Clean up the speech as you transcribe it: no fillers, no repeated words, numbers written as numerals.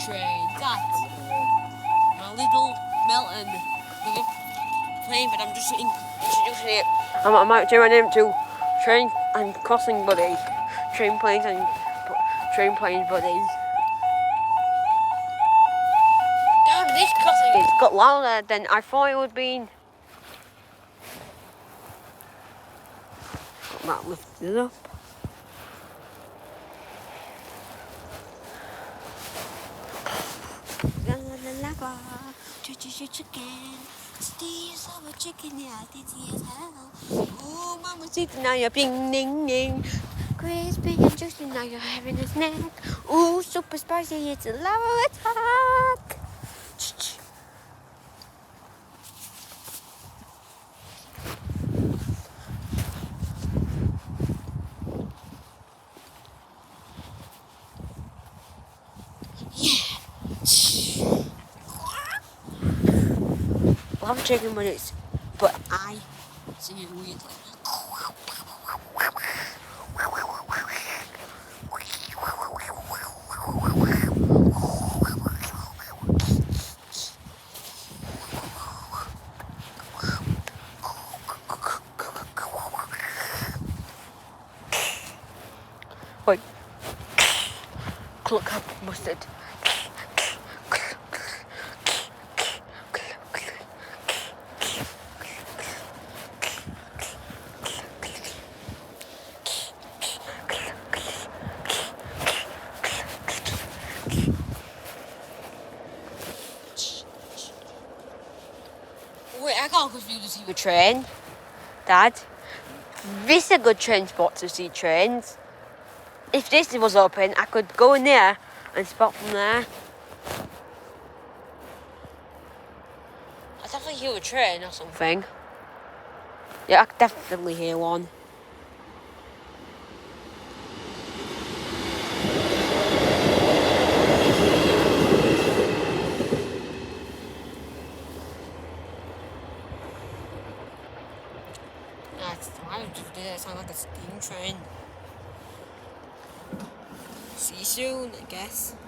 train. That's my little Melton plane, but I'm just introducing it. I might change my name to Train and Crossing Buddy. Train planes and train planes buddies. Damn, this crossing it's got louder than I thought it would be. Got that lifted up. Chicken. Steve's our chicken, yeah, dizzy as hell. Oh, mama's eating now, you're bing, ding, ding. Crispy and juicy, now you're having a snack. Ooh, super spicy, it's a lava attack. Love chicken, but I sing it weirdly. Wait. Look how mustard. Wait, I can't confuse to see the train. Dad, this is a good train spot to see trains. If this was open, I could go in there and spot from there. I definitely hear a train or something. Yeah, I could definitely hear one. It sounds like a steam train. See you soon, I guess.